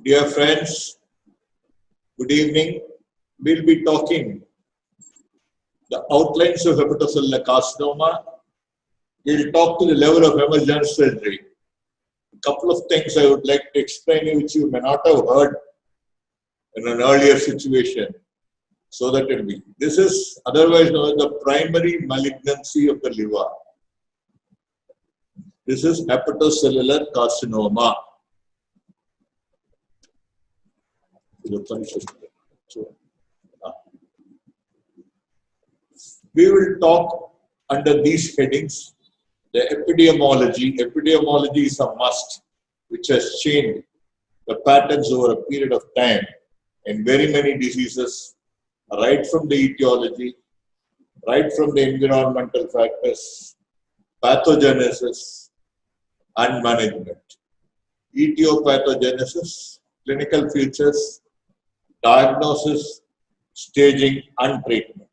Dear friends, good evening. We'll be talking the outlines of hepatocellular carcinoma. We'll talk to the level of emergency surgery. A couple of things I would like to explain you which you may not have heard in an earlier situation. So that it will be. This is otherwise known as the primary malignancy of the liver. This is hepatocellular carcinoma. We will talk under these headings. The epidemiology. Epidemiology is a must, which has changed the patterns over a period of time in very many diseases, right from the etiology, right from the environmental factors, pathogenesis, and management. Etiopathogenesis, clinical features, diagnosis, staging, and treatment.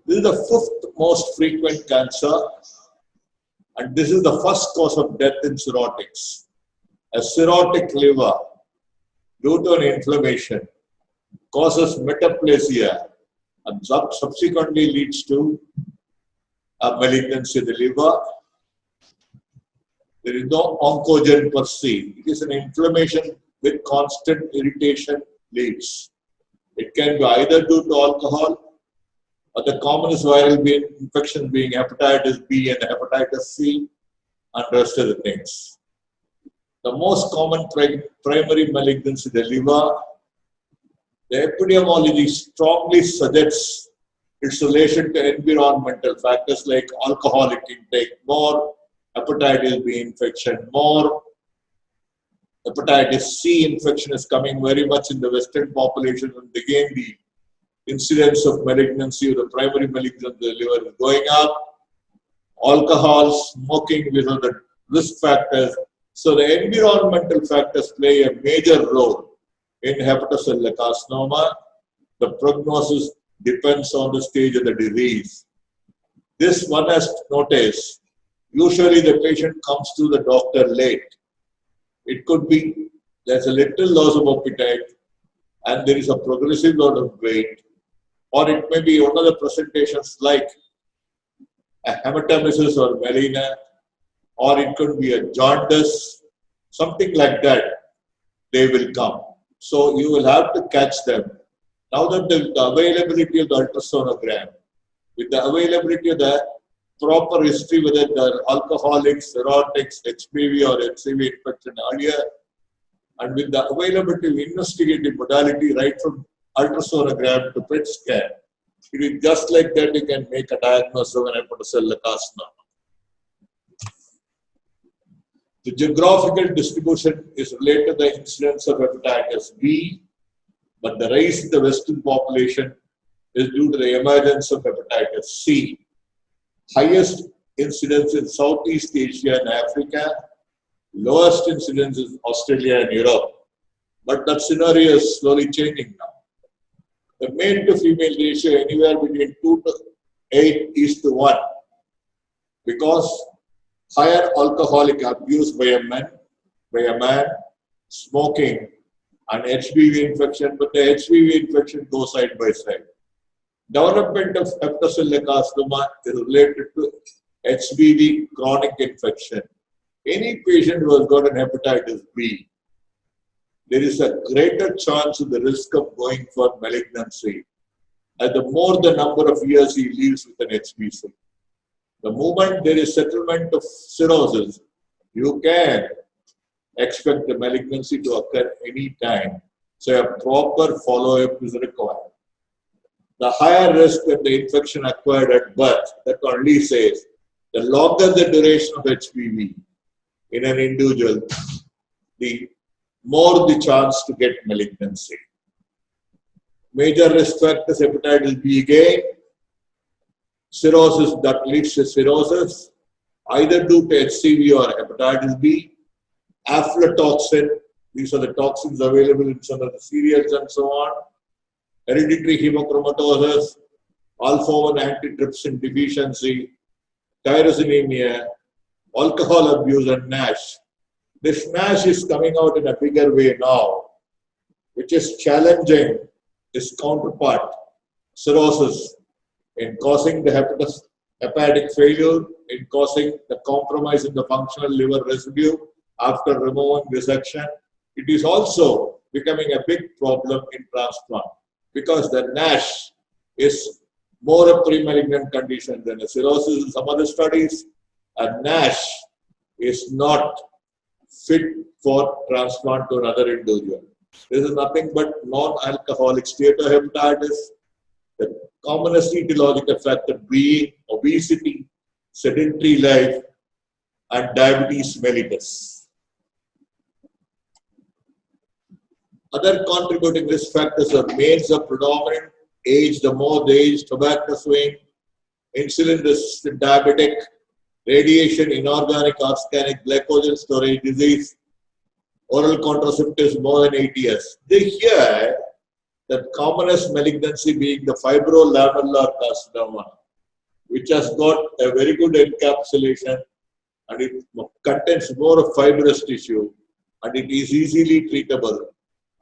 This is the fifth most frequent cancer, and this is the first cause of death in cirrhotics. A cirrhotic liver, due to an inflammation, causes metaplasia and subsequently leads to a malignancy of the liver. There is no oncogen per se. It is an inflammation with constant irritation leads. It can be either due to alcohol or the commonest viral infection being hepatitis B and hepatitis C and rest of the things. The most common primary malignancy of the liver, the epidemiology strongly suggests its relation to environmental factors like alcoholic intake more, hepatitis B infection more, hepatitis C infection is coming very much in the Western population, and again the incidence of malignancy, the primary malignancy of the liver is going up. Alcohol, smoking, these are the risk factors. So the environmental factors play a major role in hepatocellular carcinoma. The prognosis depends on the stage of the disease. This one has to notice, usually the patient comes to the doctor late. It could be there's a little loss of appetite and there is a progressive loss of weight, or it may be one of the presentations like a hematemesis or melena, or it could be a jaundice, something like that. They will come. So you will have to catch them. Now that the availability of the ultrasonogram, with the availability of the proper history, whether the alcoholics, cirrhotics, HPV or HCV infection earlier, and with the availability of investigative modality right from ultrasonogram to PET scan, it is just like that you can make a diagnosis of an hepatocellular carcinoma. The geographical distribution is related to the incidence of hepatitis B, but the rise in the Western population is due to the emergence of hepatitis C. Highest incidence in Southeast Asia and Africa, lowest incidence is Australia and Europe. But that scenario is slowly changing now. The male to female ratio anywhere between 2 to 8 is to 1, because higher alcoholic abuse by a man, smoking, and HPV infection, but the HPV infection goes side by side. Development of hepatocellular carcinoma is related to HBV chronic infection. Any patient who has got an hepatitis B, there is a greater chance of the risk of going for malignancy, and the more the number of years he lives with an HBC. The moment there is settlement of cirrhosis, you can expect the malignancy to occur any time. So a proper follow-up is required. The higher risk that the infection acquired at birth, that only says the longer the duration of HPV in an individual, the more the chance to get malignancy. Major risk factors, hepatitis B again, cirrhosis that leads to cirrhosis, either due to HCV or hepatitis B, aflatoxin, these are the toxins available in some of the cereals and so on, hereditary hemochromatosis, alpha-1 antitrypsin deficiency, tyrosinemia, alcohol abuse and NASH. This NASH is coming out in a bigger way now, which is challenging its counterpart, cirrhosis, in causing the hepatic failure, in causing the compromise in the functional liver residue after removing resection. It is also becoming a big problem in transplant because the NASH is more a pre-malignant condition than a cirrhosis in some other studies. And NASH is not fit for transplant to another individual. This is nothing but non-alcoholic steatohepatitis, the commonest etiological factor being obesity, sedentary life, and diabetes mellitus. Other contributing risk factors are males are predominant, age, the more the age, tobacco swing, insulin-resistant diabetic, radiation, inorganic, organic, glycogen storage disease, oral contraceptives more than 8 years. They hear the commonest malignancy being the fibrolamellar carcinoma, which has got a very good encapsulation and it contains more of fibrous tissue and it is easily treatable.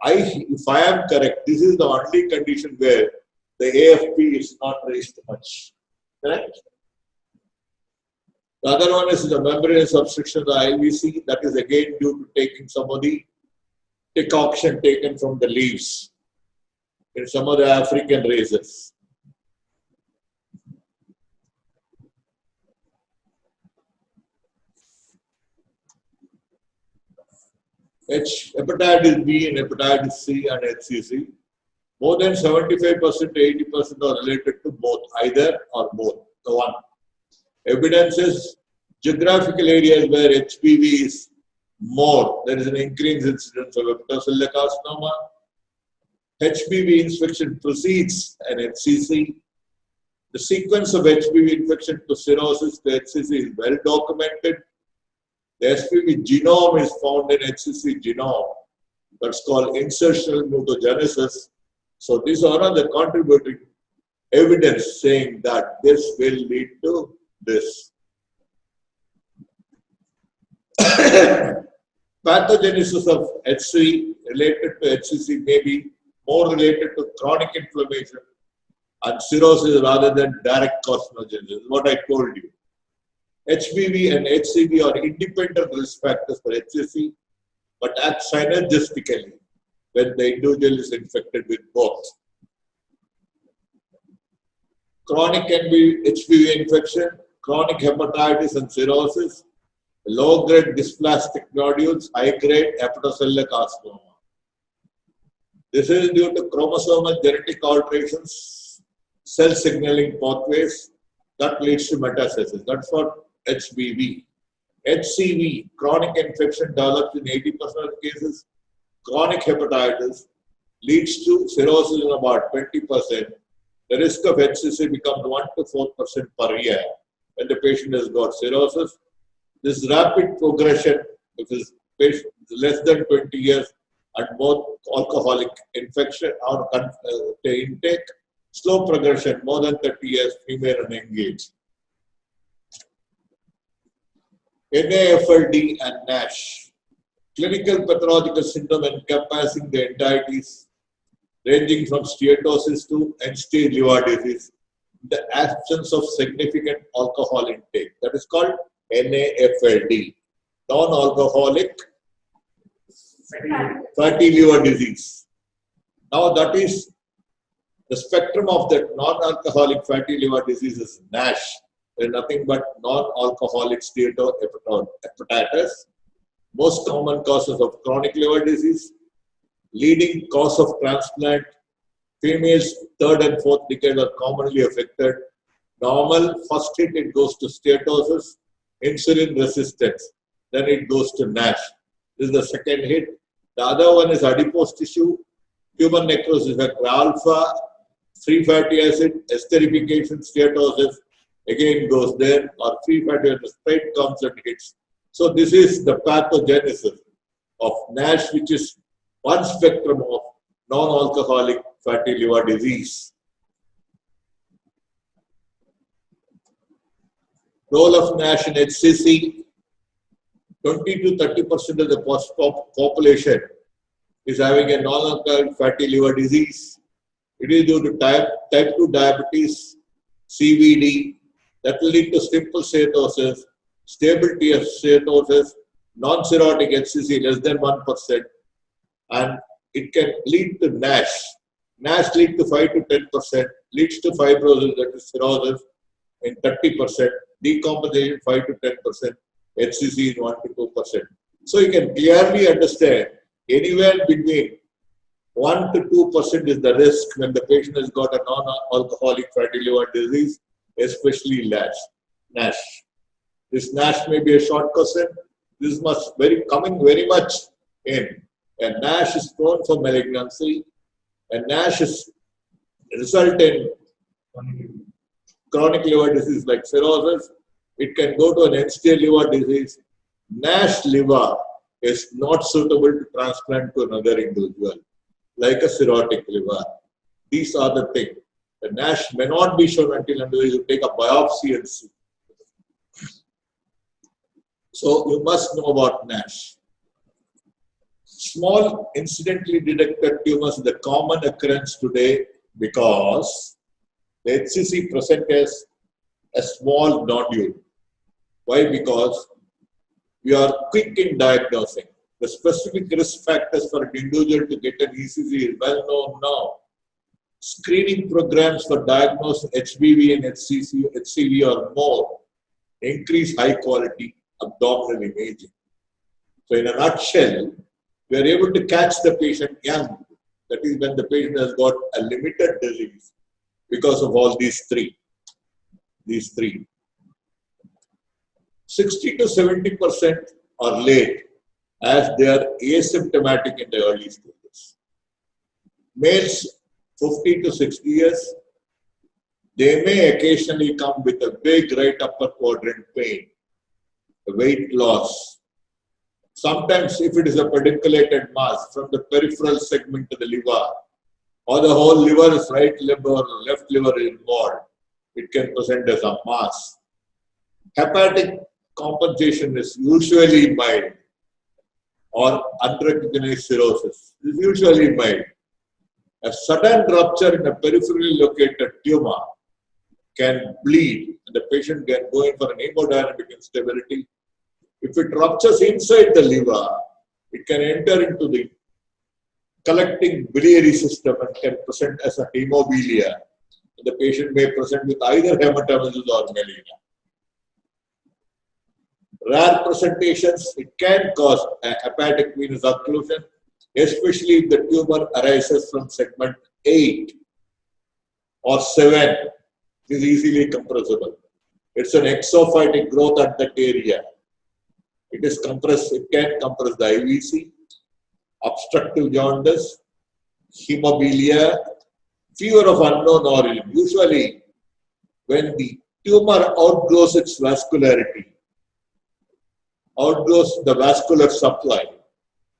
If I am correct, this is the only condition where the AFP is not raised much. Correct? The other one is the membranous obstruction of the IVC. That is again due to taking some of the decoction taken from the leaves in some of the African races. Hepatitis B and hepatitis C and HCC. More than 75% to 80% are related to both, either or both. The one. Evidence is geographical areas where HPV is more. There is an increased incidence of hepatocellular carcinoma. HPV infection precedes an HCC. The sequence of HPV infection to cirrhosis to HCC is well documented. The HPV genome is found in HCC genome. That's called insertional mutagenesis. So these are all the contributing evidence saying that this will lead to this. Pathogenesis of HC related to HCC may be more related to chronic inflammation and cirrhosis rather than direct carcinogenesis, what I told you. HBV and HCV are independent risk factors for HCC, but act synergistically when the individual is infected with both. Chronic can be HPV infection, chronic hepatitis and cirrhosis, low-grade dysplastic nodules, high-grade hepatocellular carcinoma. This is due to chromosomal genetic alterations, cell signaling pathways that leads to metastasis. That's for HBV. HCV, chronic infection develops in 80% of the cases. Chronic hepatitis leads to cirrhosis in about 20%. The risk of HCC becomes 1 to 4% per year when the patient has got cirrhosis. This rapid progression, if his patient is less than 20 years and more alcoholic infection or intake, slow progression, more than 30 years, female and engaged. NAFLD and NASH. Clinical pathological syndrome encompassing the entities ranging from steatosis to end-stage liver disease, the absence of significant alcohol intake. That is called NAFLD, non-alcoholic fatty liver disease. Now that is the spectrum of that non-alcoholic fatty liver disease is NASH. There is nothing but non-alcoholic steatohepatitis. Most common causes of chronic liver disease, leading cause of transplant. Females, third and fourth decade are commonly affected. Normal, first hit it goes to steatosis, insulin resistance, then it goes to NASH. This is the second hit. The other one is adipose tissue, human necrosis, factor alpha, free fatty acid, esterification, steatosis, again goes there, or free fatty acid straight comes and hits. So this is the pathogenesis of NASH, which is one spectrum of non-alcoholic fatty liver disease. Role of NASH in HCC. 20 to 30% of the population is having a non-alcoholic fatty liver disease. It is due to type 2 diabetes, CVD, that will lead to simple steatosis, stability of steatosis, non-cirrhotic HCC less than 1%, and it can lead to NASH. NASH leads to 5 to 10%, leads to fibrosis, that is cirrhosis, in 30%, decompensation 5 to 10%, HCC in 1 to 2%. So you can clearly understand anywhere between 1 to 2% is the risk when the patient has got a non-alcoholic fatty liver disease, especially NASH. This NASH may be a short question. This must coming very much in. And NASH is prone for malignancy, and NASH is result in chronic liver disease like cirrhosis. It can go to an end-stage liver disease. NASH liver is not suitable to transplant to another individual, like a cirrhotic liver. These are the things. The NASH may not be shown until you take a biopsy and see. So you must know about NASH. Small incidentally detected tumors is the common occurrence today because the HCC presents as a small nodule. Why? Because we are quick in diagnosing. The specific risk factors for an individual to get an ECG is well known now. Screening programs for diagnosing HBV and HCV or more increase high quality abdominal imaging. So in a nutshell, we are able to catch the patient young. That is when the patient has got a limited disease because of all these three. 60 to 70% are late as they are asymptomatic in the early stages. Males 50 to 60 years, they may occasionally come with a big right upper quadrant pain, weight loss. Sometimes if it is a pedunculated mass from the peripheral segment to the liver, or the whole liver is right liver or left liver is involved, it can present as a mass. Hepatic compensation is usually mild or unrecognized cirrhosis is usually mild. A sudden rupture in a peripherally located tumor can bleed and the patient can go in for an hemodynamic instability. If it ruptures inside the liver, it can enter into the collecting biliary system and can present as a hemobilia. The patient may present with either hematemesis or malignant. Rare presentations, it can cause a hepatic venous occlusion, especially if the tumor arises from segment 8 or 7. It is easily compressible. It's an exophytic growth at that area. It is compressed, it can compress the IVC, obstructive jaundice, hemobilia, fever of unknown origin. Usually, when the tumor outgrows its vascularity, outgrows the vascular supply,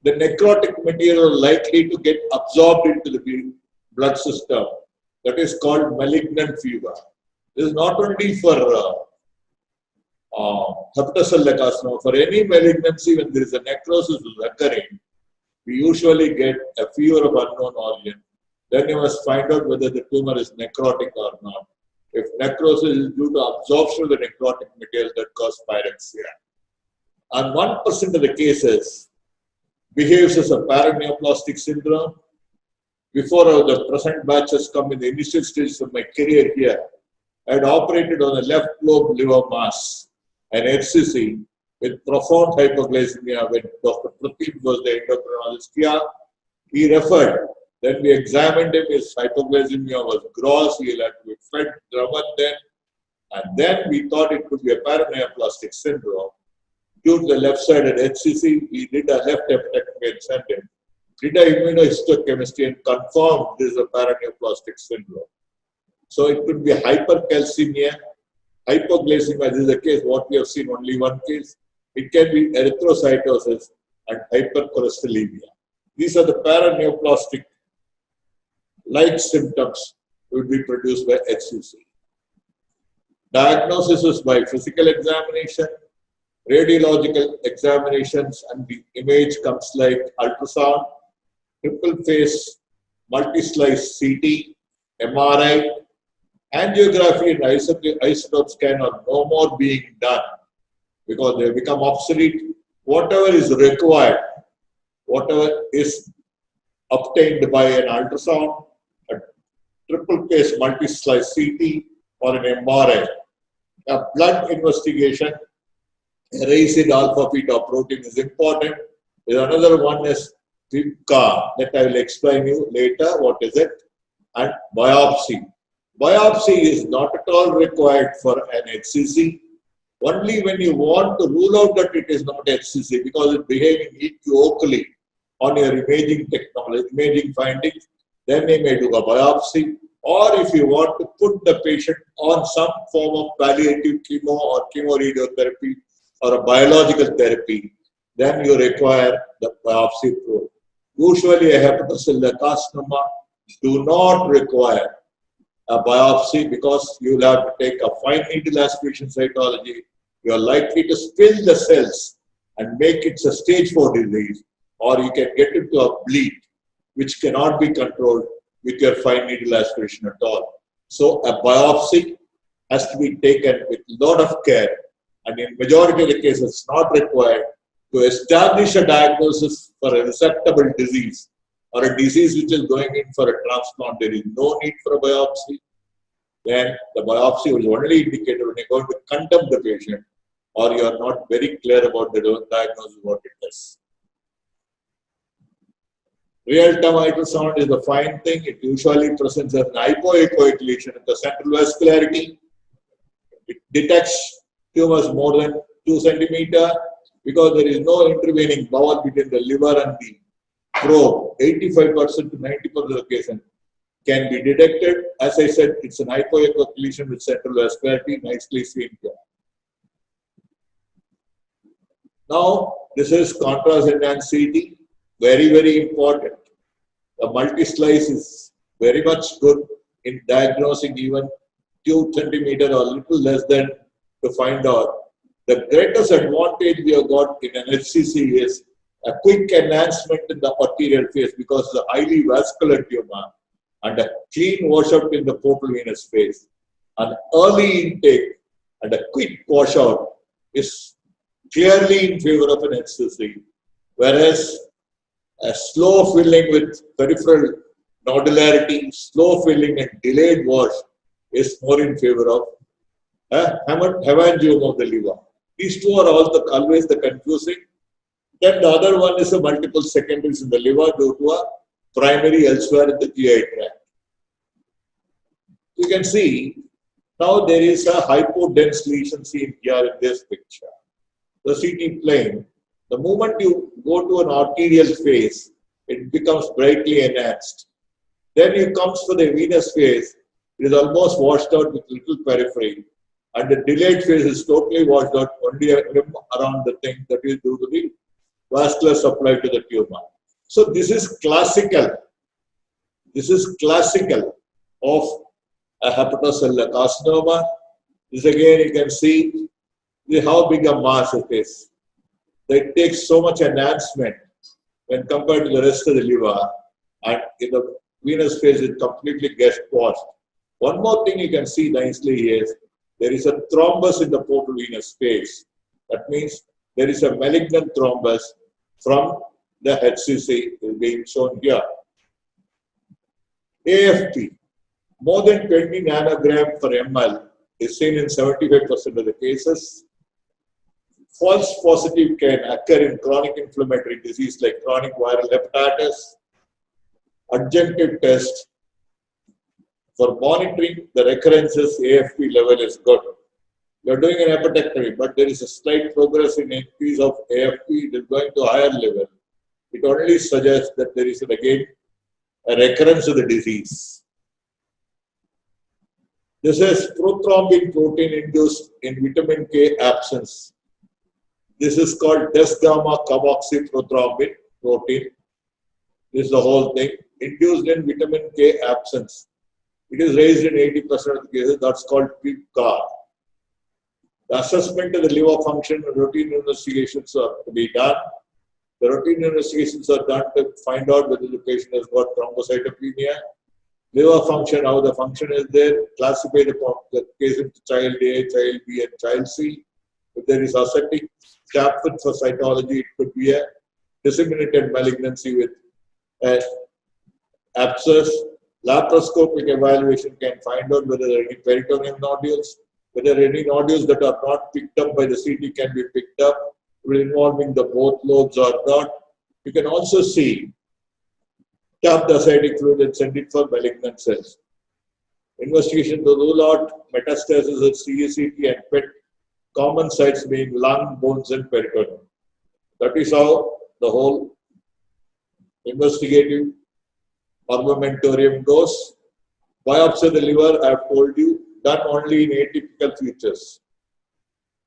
the necrotic material likely to get absorbed into the blood system. That is called malignant fever. This is not only for hepatocellular carcinoma. For any malignancy, when there is a necrosis occurring, we usually get a fever of unknown origin. Then you must find out whether the tumor is necrotic or not. If necrosis is due to absorption of the necrotic material, that causes pyrexia. And 1% of the cases behaves as a paraneoplastic syndrome. Before the present batch has come in the initial stages of my career here, I had operated on a left lobe liver mass, an HCC, with profound hypoglycemia when Dr. Pradeep was the endocrinologist here. He referred. Then we examined him. His hypoglycemia was gross. He had to be fed Draman then. And then we thought it could be a paraneoplastic syndrome. Due to the left-sided HCC, we did a left hepatectomy and sent him. Did a immunohistochemistry and confirmed this is a paraneoplastic syndrome. So it could be hypercalcemia, hypoglycemia. This is a case what we have seen only one case. It can be erythrocytosis and hypercholesterolemia. These are the paraneoplastic like symptoms would be produced by HCC. Diagnosis is by physical examination. Radiological examinations and the image comes like ultrasound, triple phase multi-slice CT, MRI, angiography and isotope scan are no more being done because they become obsolete. Whatever is required, whatever is obtained by an ultrasound, a triple phase multi-slice CT, or an MRI, a blood investigation, racid alpha beta protein is important. There's another one is PIPCA that I will explain you later. What is it? And biopsy. Biopsy is not at all required for an HCC. Only when you want to rule out that it is not HCC because it's behaving equivocally on your imaging technology, imaging findings, then you may do a biopsy. Or if you want to put the patient on some form of palliative chemo or chemoradiotherapy or a biological therapy, then you require the biopsy probe. Usually a hepatocellular carcinoma do not require a biopsy because you will have to take a fine needle aspiration cytology. You are likely to spill the cells and make it a stage 4 disease, or you can get into a bleed which cannot be controlled with your fine needle aspiration at all. So a biopsy has to be taken with a lot of care, and in majority of the cases it's not required to establish a diagnosis for a resectable disease or a disease which is going in for a transplant. There is no need for a biopsy. Then the biopsy will only indicate when you're going to condemn the patient or you are not very clear about the diagnosis, what it is. Real-time ultrasound is the fine thing. It usually presents as an hypoechoic lesion in the central vascularity. It detects tumors more than 2 centimeters because there is no intervening bowel between the liver and the probe. 85% to 90% of the cases can be detected. As I said, it's an hypoechoic lesion with central vascularity, nicely seen here. Now, this is contrast enhanced CT. Very, very important. The multi-slice is very much good in diagnosing even 2 centimeters or a little less than to find out. The greatest advantage we have got in an HCC is a quick enhancement in the arterial phase because it's a highly vascular tumor and a clean washout in the portal venous phase. An early intake and a quick washout is clearly in favor of an HCC, whereas a slow filling with peripheral nodularity, slow filling and delayed wash is more in favor of hemangioma of the liver. These two are always the confusing. Then the other one is a multiple secondaries in the liver due to a primary elsewhere in the GI tract. You can see now there is a hypodense lesion seen here in this picture. The CT plane. The moment you go to an arterial phase, it becomes brightly enhanced. Then you comes for the venous phase, it is almost washed out with little periphery. And the delayed phase is totally washed out, only a rim around the thing that is due to the vascular supply to the tumor. So this is classical. This is classical of a hepatocellular carcinoma. This again you can see how big a mass it is. It takes so much enhancement when compared to the rest of the liver, and in the venous phase it completely gets washed. One more thing you can see nicely is there is a thrombus in the portal venous phase. That means there is a malignant thrombus from the HCC being shown here. AFP, more than 20 nanogram per ml is seen in 75% of the cases. False positive can occur in chronic inflammatory disease like chronic viral hepatitis. Adjunctive test for monitoring the recurrences AFP level is good. You are doing an hepatectomy, but there is a slight progress in increase of AFP. It is going to a higher level. It only suggests that there is again a recurrence of the disease. This is prothrombin protein induced in vitamin K absence. This is called des-gamma carboxyprothrombin protein. This is the whole thing. Induced in vitamin K absence. It is raised in 80% of the cases. That's called PIPCA. The assessment of the liver function and routine investigations are to be done. The routine investigations are done to find out whether the patient has got thrombocytopenia, liver function, how the function is there, classify the case into child A, child B, and child C. If there is ascitic capsid for cytology, it could be a disseminated malignancy with an abscess. Laparoscopic evaluation can find out whether there are any peritoneal nodules, whether any nodules that are not picked up by the CT can be picked up, involving the both lobes or not. You can also see tap the ascitic fluid and send it for malignant cells. Investigation to rule out metastasis at CSCT and PET, common sites being lung, bones, and peritoneum. That is how the whole investigative armamentarium goes. Biopsy of the liver, I have told you, done only in atypical features.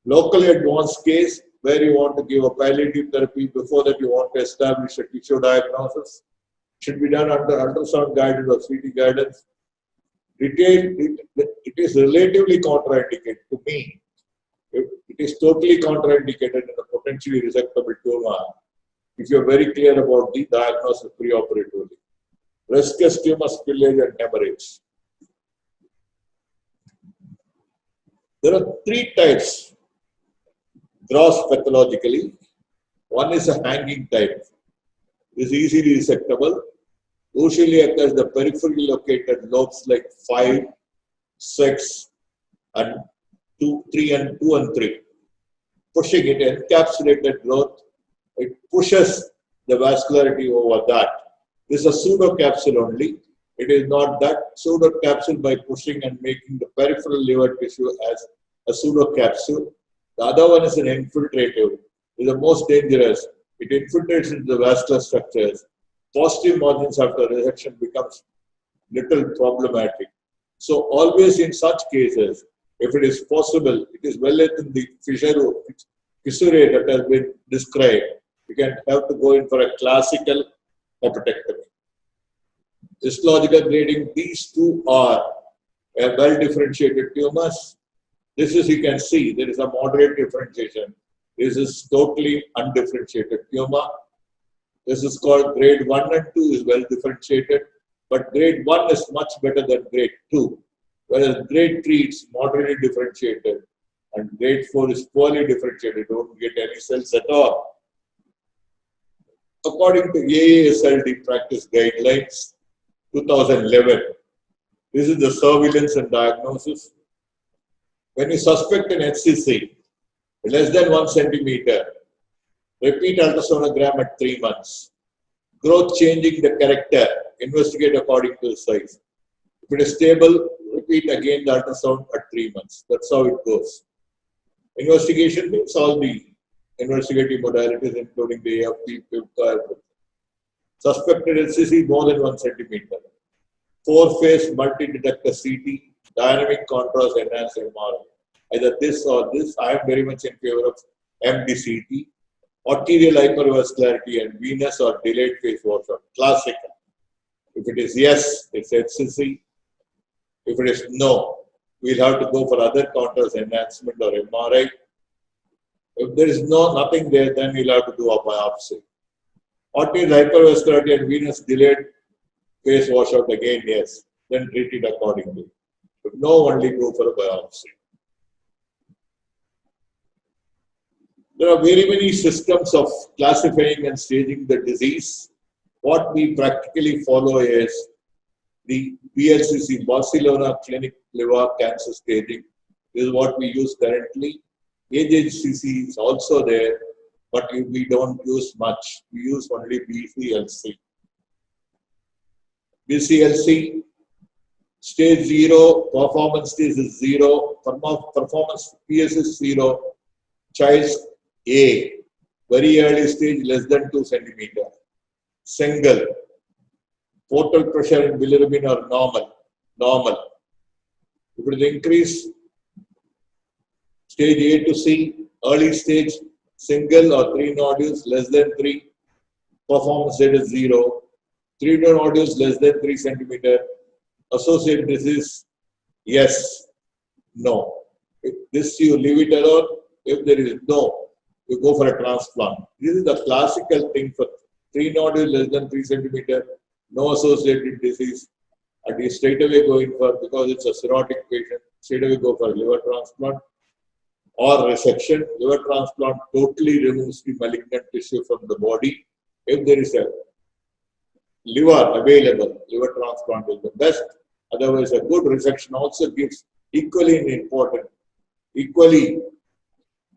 Locally advanced case, where you want to give a palliative therapy, before that you want to establish a tissue diagnosis, should be done under ultrasound guidance or CT guidance. It is relatively contraindicated to me. It is totally contraindicated in a potentially resectable tumor if you are very clear about the diagnosis preoperatively. Rescue tumor spillage and hemorrhage. There are three types gross pathologically. One is a hanging type. It is easily resectable. Usually occurs the peripherally located lobes like 5, 6, and 2, 3, and 2 and 3. Pushing it, encapsulated growth, it pushes the vascularity over that. This is a pseudocapsule only. It is not that pseudocapsule by pushing and making the peripheral liver tissue as a pseudocapsule. The other one is an infiltrative. It is the most dangerous. It infiltrates into the vascular structures. Positive margins after resection becomes little problematic. So always in such cases, if it is possible, it is well within the fissure that has been described. You can have to go in for a classical hepatectomy. Histological grading, these two are well differentiated tumors. This is, you can see, there is a moderate differentiation. This is totally undifferentiated tumor. This is called grade 1 and 2 is well differentiated, but grade 1 is much better than grade 2, whereas grade 3 is moderately differentiated and grade 4 is poorly differentiated, don't get any cells at all. According to AASLD practice guidelines 2011, this is the surveillance and diagnosis. When you suspect an HCC less than 1 centimeter, repeat ultrasonogram at 3 months. Growth changing the character, investigate according to the size. If it is stable, repeat again the ultrasound at 3 months. That's how it goes. Investigation means all the investigative modalities, including the AFP, PIVCA, suspected HCC more than 1 centimeter. 4-phase multi-detector CT, dynamic contrast enhanced MRI. Either this or this. I am very much in favor of MDCT. Arterial hypervascularity and venous or delayed phase washout. Classical. If it is yes, it's HCC. If it is no, we'll have to go for other contrast enhancement or MRI. If there is nothing there, then we'll have to do a biopsy. Arterial hypervascularity and venous delayed phase washout again, yes. Then treat it accordingly. If no, only go for a biopsy. There are very many systems of classifying and staging the disease. What we practically follow is the BLCC, Barcelona Clinic Liver Cancer Staging. This is what we use currently. HHCC is also there, but we don't use much. We use only BCLC. BCLC, stage 0, performance stage is 0, performance PS is 0, child's A, very early stage less than 2 centimeter, single, portal pressure and bilirubin are normal. If it is increased, stage A to C, early stage, single or 3 nodules less than 3, performance rate is 0, 3 nodules less than 3 centimeter, associated disease, yes, no. If this you leave it alone. If there is no, you go for a transplant. This is the classical thing for 3 nodules less than 3 centimeter, no associated disease, and you straight away going for, because it's a cirrhotic patient, straight away go for liver transplant or resection. Liver transplant totally removes the malignant tissue from the body. If there is a liver available, liver transplant is the best. Otherwise, a good resection also gives equally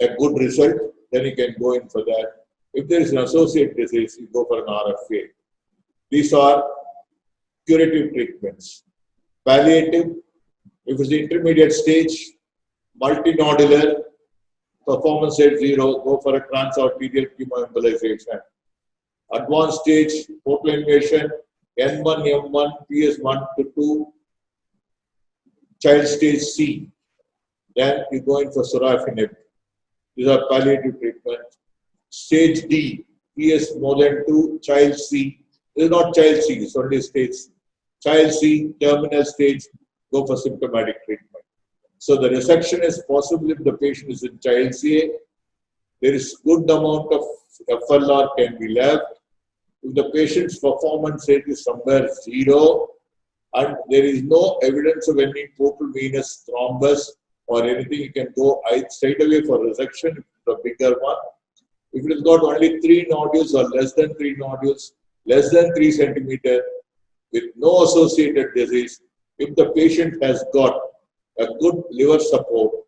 a good result. Then you can go in for that. If there is an associated disease, you go for an RFA. These are curative treatments. Palliative, if it's the intermediate stage, multinodular, performance at 0, go for a transarterial chemoembolization. Advanced stage, portal invasion, N1, M1, PS1 to 2, child stage C. Then you go in for sorafenib. These are palliative treatments. Stage D, PS more than 2, child C. This is not child C, it's only stage C. Child C, terminal stage, go for symptomatic treatment. So the resection is possible if the patient is in child CA. There is good amount of FLR can be left. If the patient's performance rate is somewhere 0 and there is no evidence of any portal venous thrombus or anything, you can go straight away for resection, the bigger one. If it has got only 3 nodules or less than 3 nodules, less than 3 centimeter, with no associated disease, if the patient has got a good liver support,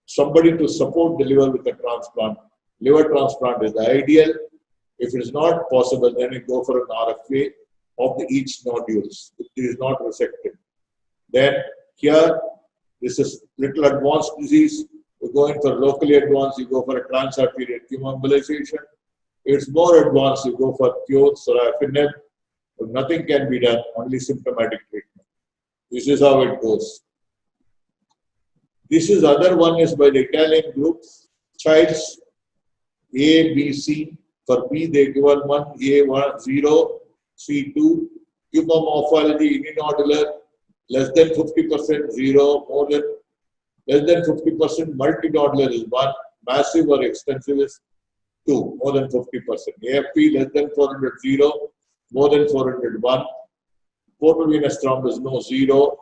somebody to support the liver with a transplant, liver transplant is ideal. If it is not possible, then you go for an RFA of each nodules, if it is not resected. Then here, this is little advanced disease. You go in for locally advanced, you go for a transarterial chemoembolization. If it's more advanced, you go for pure sorafenib. If nothing can be done, only symptomatic treatment. This is how it goes. This is other one is by the Italian group, child's A, B, C. For B, they given one A1, 0, C2, tumor morphology, uninodular, less than 50%, 0, more than less than 50%, multinodular is 1, massive or extensive is 2, more than 50%. AFP less than 400, 0, more than 400, 1. Portal venous thrombus, no, 0,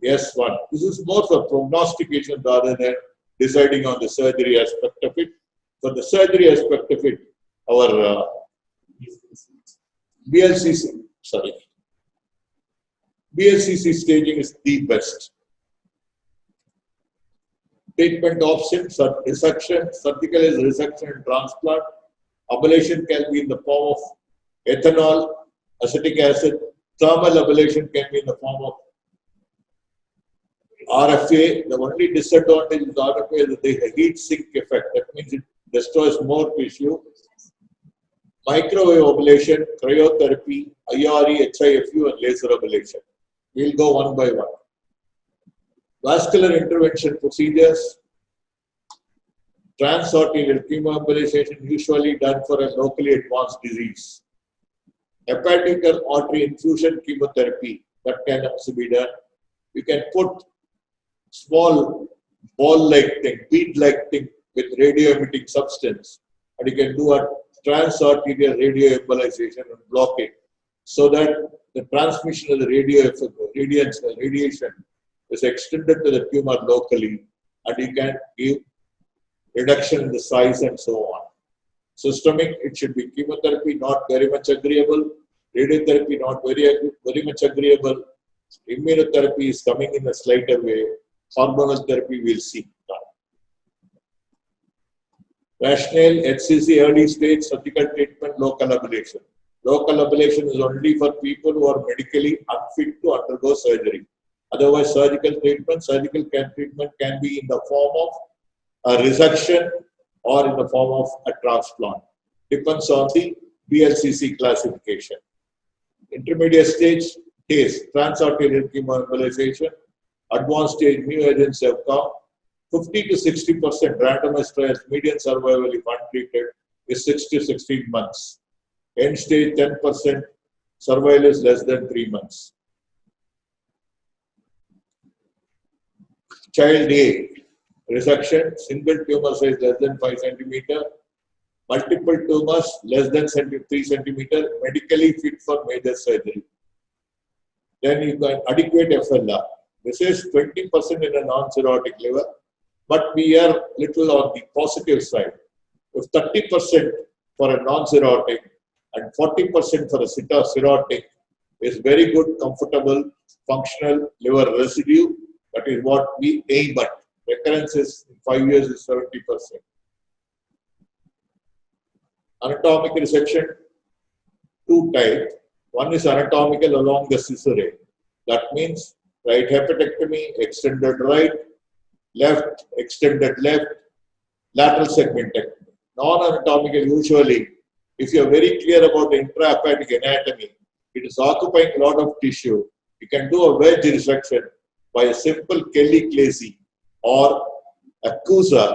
yes, 1. This is more for prognostication rather than deciding on the surgery aspect of it. For the surgery aspect of it, our BLCC staging is the best. Treatment options are resection, surgical is resection and transplant. Ablation can be in the form of ethanol, acetic acid. Thermal ablation can be in the form of RFA. The only disadvantage of RFA is that the heat sink effect. That means it destroys more tissue. Microwave ablation, cryotherapy, IRE, HIFU, and laser ablation. We'll go one by one. Vascular intervention procedures. Transarterial chemoembolization usually done for a locally advanced disease. Hepatic artery infusion chemotherapy, that can also be done. You can put small ball-like thing, bead-like thing with radio-emitting substance, and you can do a transarterial radioembolization and block it, so that the transmission of the radiation is extended to the tumor locally, and you can give reduction in the size and so on. Systemic, it should be chemotherapy, not very much agreeable. Radiotherapy, not very much agreeable. Immunotherapy is coming in a slighter way. Hormonal therapy, we'll see. Rationale, HCC, early stage, surgical treatment, local ablation. Local ablation is only for people who are medically unfit to undergo surgery. Otherwise, surgical treatment can be in the form of a resection or in the form of a transplant. Depends on the BLCC classification. Intermediate stage case, transarterial chemoembolization. Advanced stage, new agents have come. 50 to 60% randomized trials, median survival if untreated is 6 to 16 months. End stage 10%, survival is less than 3 months. Child A, resection, single tumor size less than 5 centimeter, multiple tumors less than 3 centimeter, medically fit for major surgery. Then you can adequate FLR. This is 20% in a non-cirrhotic liver, but we are little on the positive side. If 30% for a non-cirrhotic and 40% for a cirrhotic is very good, comfortable, functional liver residue, that is what we aim at. Recurrence is in 5 years is 70%. Anatomic resection, two types. One is anatomical along the scissor. That means right hepatectomy, extended right, left, extended left, lateral segmentectomy. Non-anatomical, usually, if you are very clear about the intrahepatic anatomy, it is occupying a lot of tissue. You can do a wedge resection by a simple Kelly-Clacy or a CUSA,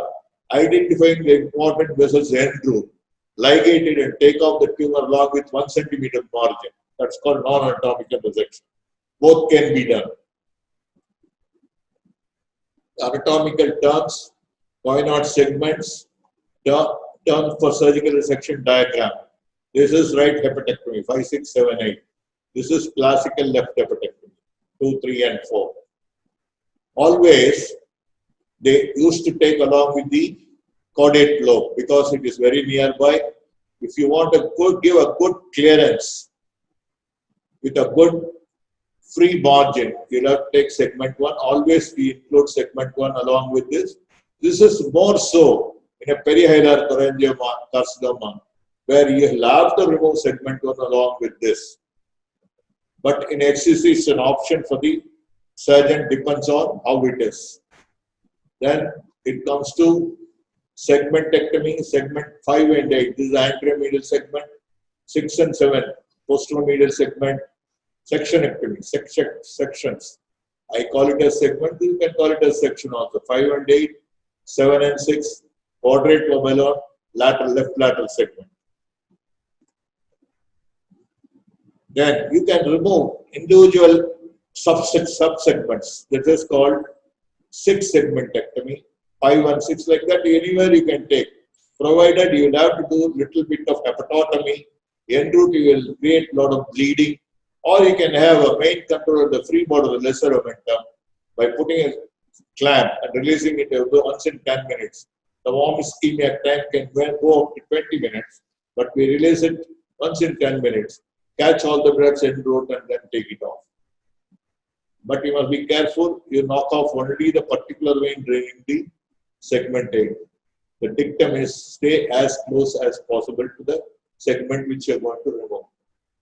identifying the important vessels end root, ligate it and take off the tumor along with 1 centimeter margin. That's called non-anatomical resection. Both can be done. Anatomical terms, why not segments, terms for surgical resection diagram. This is right hepatectomy, 5, 6, 7, 8. This is classical left hepatectomy, 2, 3, and 4. Always, they used to take along with the caudate lobe because it is very nearby. If you want to give a good clearance with a good free margin, you'll have to take segment 1. Always we include segment 1 along with this. This is more so in a perihilar cholangioma carcinoma, where you'll have to remove segment 1 along with this. But in HCC, it's an option for the surgeon, depends on how it is. Then it comes to segmentectomy, segment 5 and 8. This is the anterior medial segment. 6 and 7, posterior medial segment. Sectionectomy, sections. I call it as segment, you can call it as section also. 5 and 8, 7 and 6, quadrate lobelon, left lateral segment. Then you can remove individual subsegments. That is called 6 segmentectomy, 5 and 6, like that. Anywhere you can take, provided you will have to do little bit of hepatotomy. En route you will create a lot of bleeding, or you can have a main control of the free body of the lesser momentum by putting a clamp and releasing it once in 10 minutes. The warm ischemia time can go up to 20 minutes, but we release it once in 10 minutes, catch all the blood en route and then take it off. But you must be careful, you knock off only the particular vein draining the segment 8. The dictum is stay as close as possible to the segment which you are going to remove.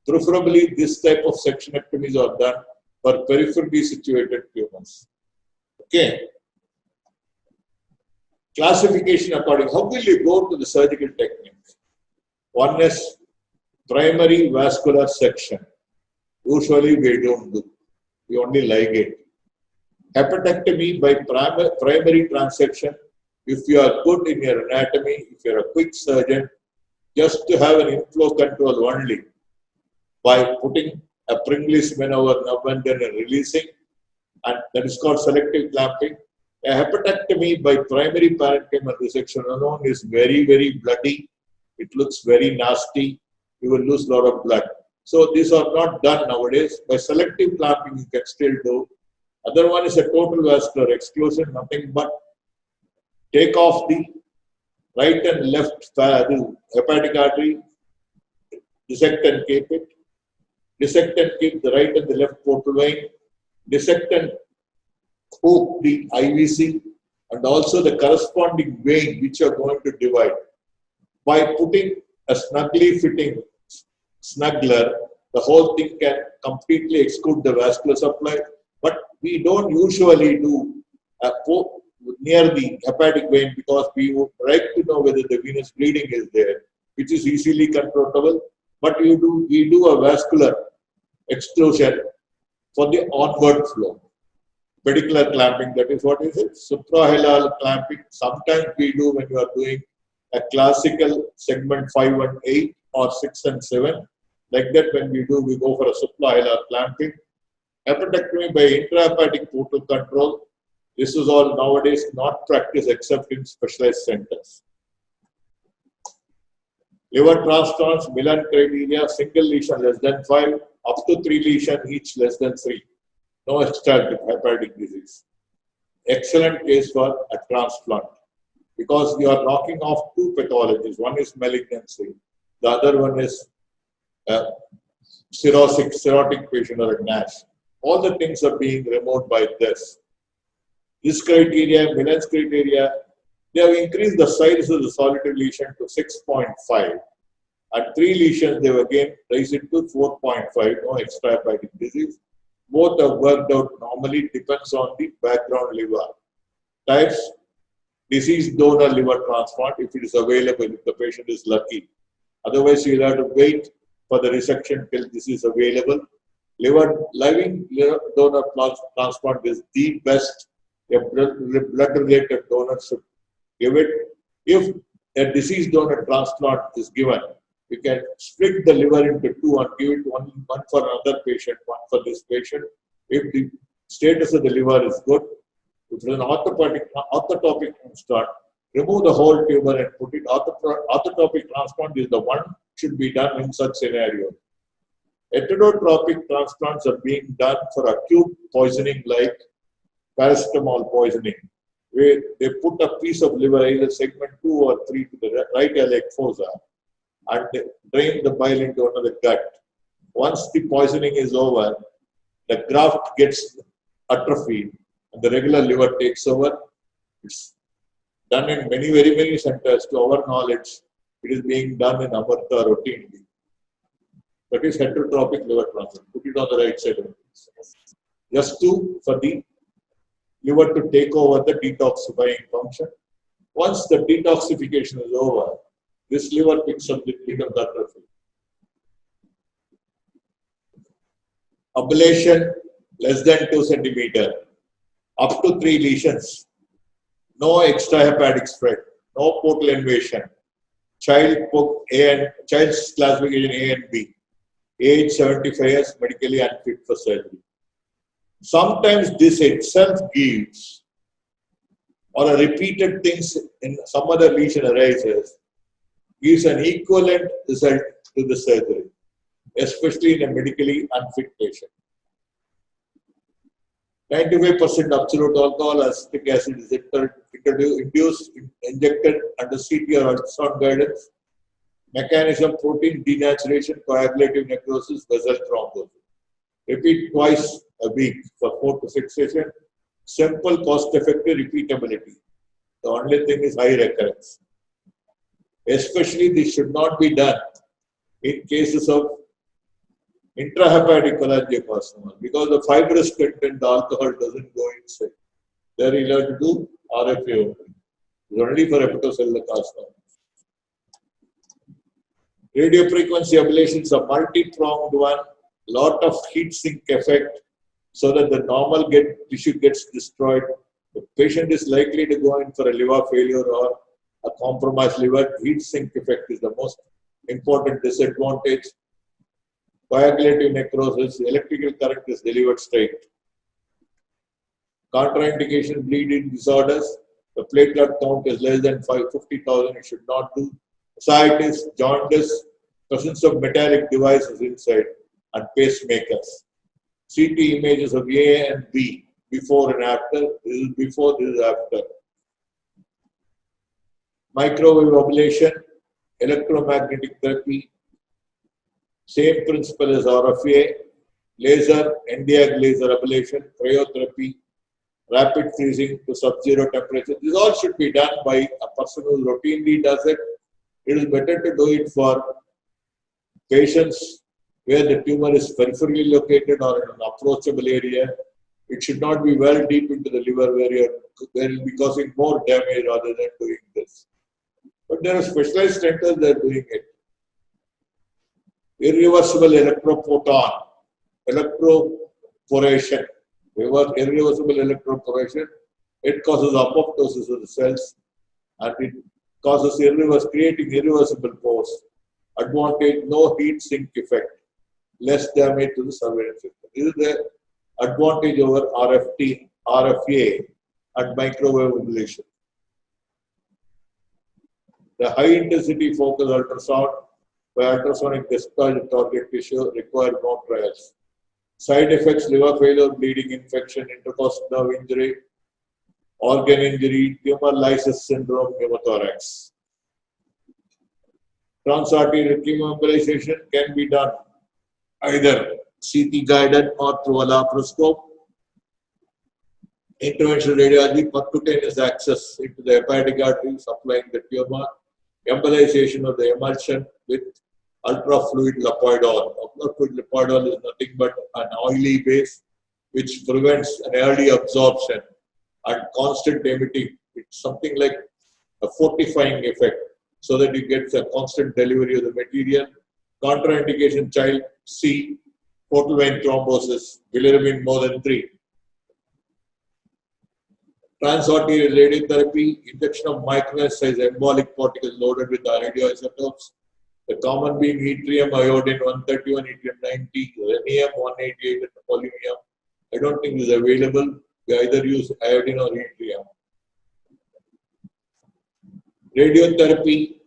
Preferably, this type of sectionectomies are done for peripherally situated tumors. Okay. Classification according, how will you go to the surgical technique? One is primary vascular section. Usually we don't do. We only ligate. Hepatectomy by primary transection. If you are good in your anatomy, if you are a quick surgeon, just to have an inflow control only by putting a Pringles maneuver now and then and releasing, and that is called selective clamping. A hepatectomy by primary parenchymal resection alone is very, very bloody. It looks very nasty. You will lose a lot of blood. So these are not done nowadays. By selective clamping, you can still do. Other one is a total vascular exclusion, nothing but take off the right and left hepatic artery, dissect and keep it, dissect and keep the right and the left portal vein, dissect and hook the IVC, and also the corresponding vein which you are going to divide. By putting a snugly fitting snuggler, the whole thing can completely exclude the vascular supply. But we don't usually do a poke near the hepatic vein because we would like to know whether the venous bleeding is there, which is easily controllable. But we do a vascular exclusion for the onward flow. Pedicular clamping, that is what is it? Suprahilar clamping. Sometimes we do when you are doing a classical segment 5 and 8 or 6 and 7. Like that, when we do, we go for a suprahilar clamping. Hepatectomy by intrahepatic portal control. This is all nowadays not practiced except in specialized centers. Liver transplants, Milan criteria, single lesion less than 5, up to 3 lesions each less than 3. No extra hepatic disease. Excellent case for a transplant because you are knocking off two pathologies. One is malignancy, the other one is cirrhotic patient or a NASH. All the things are being removed by this. This criteria, Milan's criteria, they have increased the size of the solitary lesion to 6.5. At 3 lesions, they have again raised it to 4.5, no extra hepatic disease. Both have worked out normally, depends on the background liver. Types, deceased donor liver transplant if it is available, if the patient is lucky. Otherwise, you'll have to wait for the resection till this is available. Living liver donor transplant is the best. A blood-related donor should give it. If a deceased donor transplant is given, you can split the liver into two and give it one for another patient, one for this patient. If the status of the liver is good, if it is an orthotopic transplant, remove the whole tumor and put it. Orthotopic transplant is the one should be done in such scenario. Heterotropic transplants are being done for acute poisoning like paracetamol poisoning, where they put a piece of liver, either segment 2 or 3 to the right iliac fossa, and they drain the bile into another gut. Once the poisoning is over, the graft gets atrophied and the regular liver takes over. It's done in very many centers. To our knowledge, it is being done in Amartha routinely. That is heterotropic liver transplant. Put it on the right side of it. Just for the liver to take over the detoxifying function. Once the detoxification is over, this liver picks up the atrophy. Ablation less than 2 centimeter, up to 3 lesions, no extrahepatic spread, no portal invasion, child's classification A and B, age 75 years, medically unfit for surgery. Sometimes this itself gives, or a repeated things in some other lesion arises, gives an equivalent result to the surgery, especially in a medically unfit patient. 95% absolute alcohol acetic acid is injected under CT or ultrasound guidance. Mechanism: protein denaturation, coagulative necrosis, vessel thrombosis. Repeat twice a week for 4 to 6 sessions. Simple, cost-effective repeatability. The only thing is high recurrence. Especially this should not be done in cases of intrahepatic cholangiocarcinoma because the fibrous content, the alcohol doesn't go inside. There you have to do RFA only. It's only for hepatocellular carcinoma. Radiofrequency ablation is a multi-pronged one, lot of heat sink effect so that the normal tissue gets destroyed. The patient is likely to go in for a liver failure or a compromised liver. Heat sink effect is the most important disadvantage. Coagulative necrosis, electrical current is delivered straight. Contraindication: bleeding disorders. The platelet count is less than 50,000. It should not do. Ascites, jaundice, presence of metallic devices inside, and pacemakers. CT images of A and B before and after. This is before, this is after. Microwave ablation, electromagnetic therapy. Same principle as RFA, laser, Nd:YAG laser ablation, cryotherapy, rapid freezing to sub-zero temperature. This all should be done by a person who routinely does it. It is better to do it for patients where the tumor is peripherally located or in an approachable area. It should not be well deep into the liver where you will be causing more damage rather than doing this. But there are specialized centers that are doing it. Irreversible electroporation, irreversible electroporation, it causes apoptosis of the cells and it causes creating irreversible pores. Advantage: no heat sink effect, less damage to the surveillance system. This is the advantage over RFA and microwave ablation. The high-intensity focus ultrasound by ultrasonic discharge of target tissue require more trials. Side effects: liver failure, bleeding, infection, intercostal nerve injury, organ injury, tumor lysis syndrome, pneumothorax. Transarterial chemoembolization can be done either CT guided or through a laparoscope. Interventional radiology, percutaneous access into the hepatic artery, supplying the tumor. Embolization of the emulsion with ultrafluid lipoidol. Ultrafluid lipoidol is nothing but an oily base which prevents an early absorption and constant emitting. It's something like a fortifying effect so that you get a constant delivery of the material. Contraindication: child C, portal vein thrombosis, bilirubin more than 3. Transarterial radiotherapy, injection of micro-sized embolic particles loaded with radioisotopes. The common being yttrium, iodine 131, yttrium 90, rhenium 188, and polonium. I don't think is available. We either use iodine or yttrium. Radiotherapy,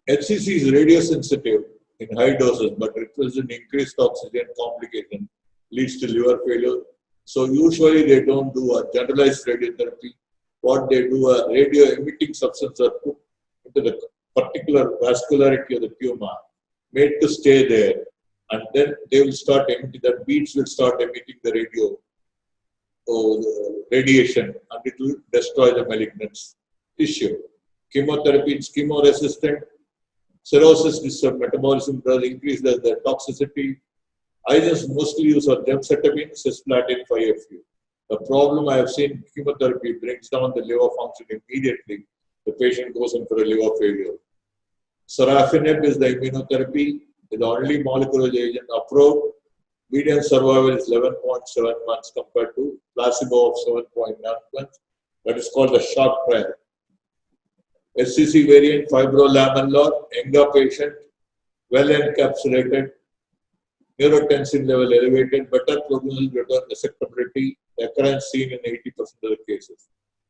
HCC is radiosensitive in high doses, but results in increased oxygen complication, leads to liver failure. So usually they don't do a generalized radiotherapy. What they do, a radio-emitting substance are put into the particular vascularity of the tumor, made to stay there, and then they will start emitting, the beads will start emitting the radiation, and it will destroy the malignant tissue. Chemotherapy is chemoresistant. Cirrhosis is metabolism does increase the toxicity. Agents mostly used are gemcitabine, cisplatin, 5-FU. The problem I have seen, chemotherapy brings down the liver function immediately. The patient goes in for a liver failure. Sorafenib is the immunotherapy, the only molecular agent approved. Median survival is 11.7 months compared to placebo of 7.9 months. That is called the short trial. SCC variant, fibrolamellar, younger patient, well encapsulated, neurotensin level elevated, better prognosis, better resectability, occurrence seen in 80% of the cases.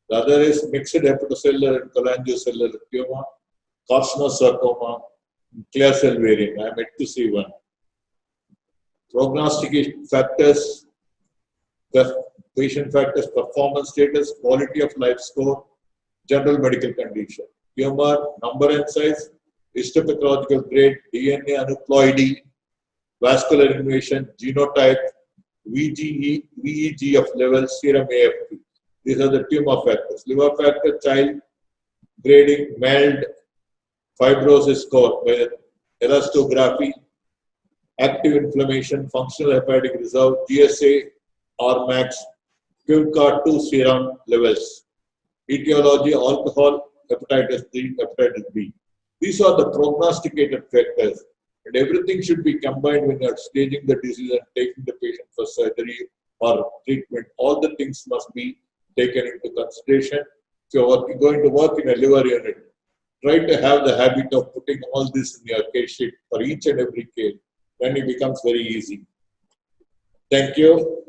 The other is mixed hepatocellular and cholangiocellular tumor, carcinosarcoma, clear cell variant. I am yet to see one. Prognostic factors, patient factors, performance status, quality of life score, general medical condition. Tumor, number and size, histopathological grade, DNA aneuploidy, vascular invasion, genotype, VEG of levels, serum AFP. These are the tumor factors. Liver factor, child, grading, mild, fibrosis score by elastography, active inflammation, functional hepatic reserve, GSA, RMAX, QCAR2 serum levels, etiology, alcohol, hepatitis C, hepatitis B. These are the prognosticated factors, and everything should be combined when you are staging the disease and taking the patient for surgery or treatment. All the things must be taken into consideration. If you are going to work in a liver unit, try to have the habit of putting all this in your case sheet for each and every case. Then it becomes very easy. Thank you.